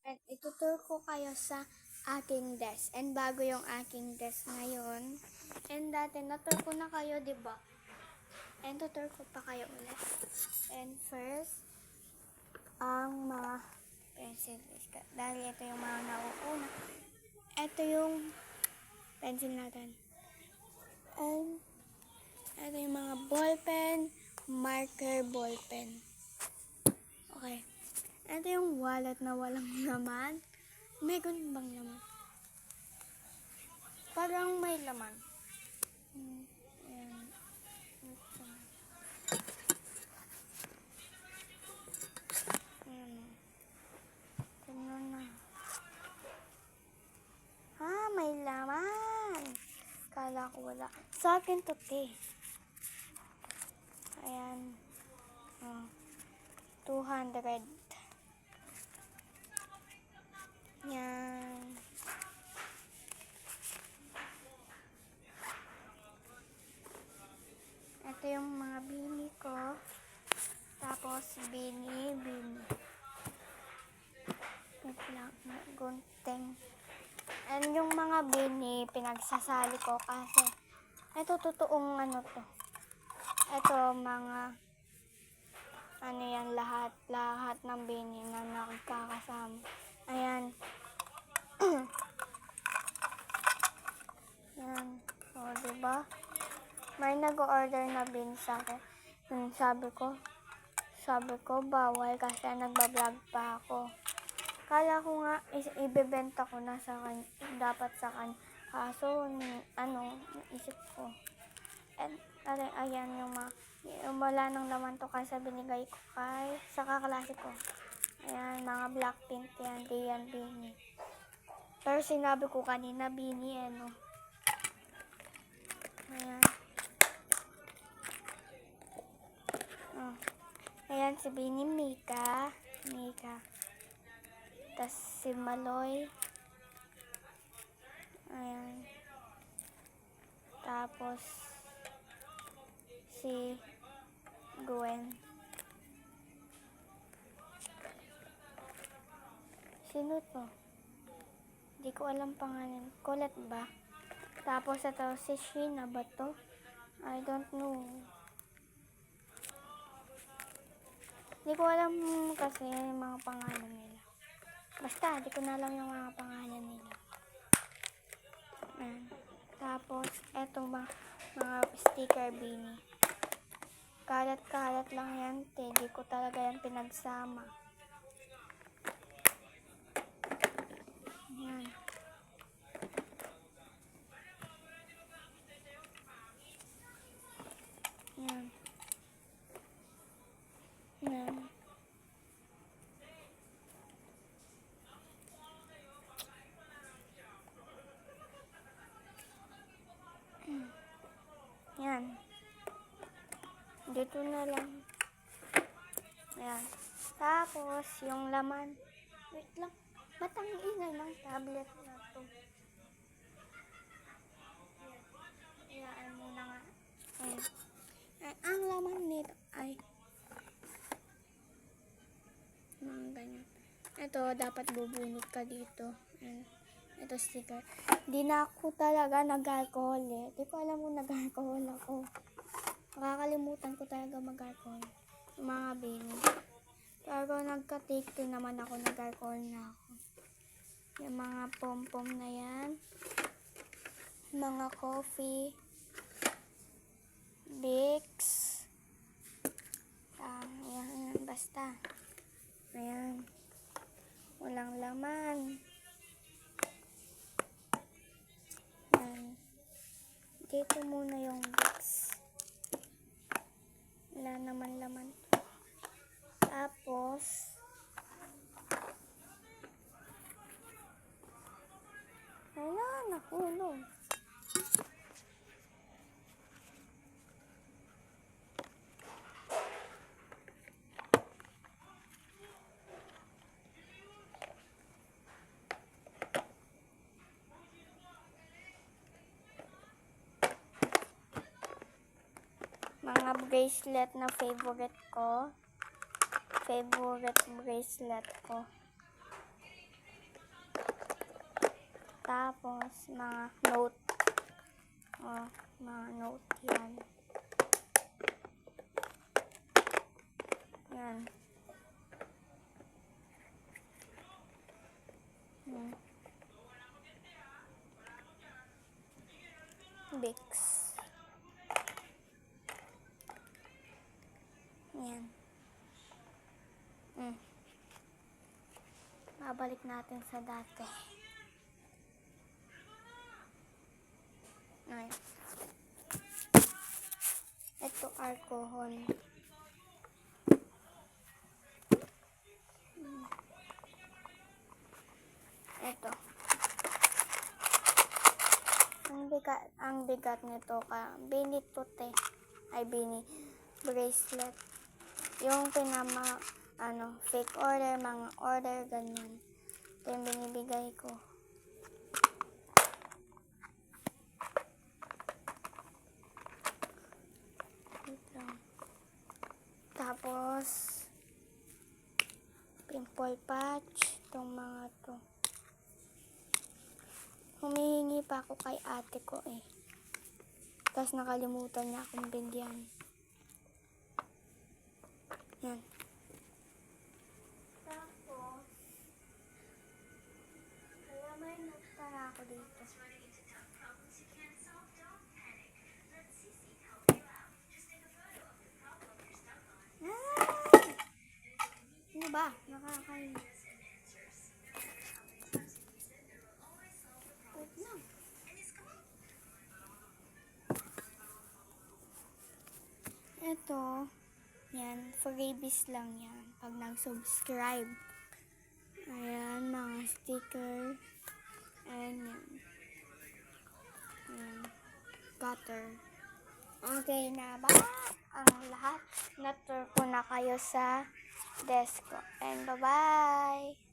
At itutur ko kayo sa aking desk. And bago yung aking desk ngayon. And dati natur ko na kayo, diba? And tutur ko pa kayo ulit. And first, ang mga pencil. Dahil ito yung mga nauuna. Ito yung pencil natin. And ito yung mga ballpen, marker, ballpen. Okay. Ito yung wallet na walang laman. May ganun bang laman? Parang may laman. Ayan. Tingnan na. May laman. Kala ko wala. Sa akin to, te. Ayan. 200. Yan. Ito yung mga bini ko. Tapos, bini. Gunting. And yung mga bini, pinagsasali ko kasi ito totoong ano to. Ito mga yan, lahat ng bini na nakakasama. Ayan. Yan. O, diba? May nag-order na bin sa akin. Yung sabi ko, bawal kasi nagbablog pa ako. Kala ko nga, ibebenta ko na sa kanya, dapat sa kanya. Kaso, naisip ko. And, ayan yung wala nang laman to kasi binigay ko sa kaklase ko. Ayan, mga Blackpink yan, di yan bini. Pero sinabi ko kanina, bini Ayan. Ayan, si Bini, Mika. Tas si Maloy. Ayan. Tapos, si Gwen. Sino to? Hindi ko alam pangalan. Colette ba? Tapos ito, si Sheena ba to? I don't know. Hindi ko alam kasi yung mga pangalan nila. Basta, di ko na alam yung mga pangalan nila. Ayan. Tapos, eto mga sticker bini. Kalat-kalat lang yan, te. Di ko talaga yan pinagsama. Ayan. Ayan. Ayan. Yan. Dito na lang. Ayan. Tapos, yung laman. Wait lang. Ba't ang ingay ng tablet na to? Ayan muna nga. Ayan. Ang laman nito ay ganyan. Ito, dapat bubunot ka dito. Ayan. Ito sticker. Di na ako talaga nag-alcohol eh. Di ko alam kung nag-alcohol ako. Nakakalimutan ko talaga mag-alcohol. Mga bini. Pero nagka-take 2 naman ako, nag-alcohol na ako. Yung mga pom-pom na yan. Mga coffee. Vicks. Ayan. Basta. Ayan. Walang laman. Dito muna yung Vicks. Wala naman laman. Tapos, wala, nahulog. Mga bracelet na favorite bracelet ko. Tapos, mga note. Oh, mga note yan. Yan. Bix. Yan. Babalik natin sa dati. Ay. Ito, alcohol. Ito. Ang bigat nito bini tute. Ay, bini bracelet. Yung fake order, mga order, ganyan. Ito yung binibigay ko. Tapos, pimple patch, itong mga to. Humihingi pa ako kay ate ko eh. Tapos nakalimutan niya akong bigyan. Yan. Tapos, kaya may nagtara ako dito. Ano ba? Nakakainis. Wait lang. Ito, yan, freebies lang yan. Pag nag-subscribe. Ayan, mga sticker. Ayan yan. Ayan. Cutter. Okay na ba ang lahat? Na-tour ko na kayo sa desk ko. And bye-bye!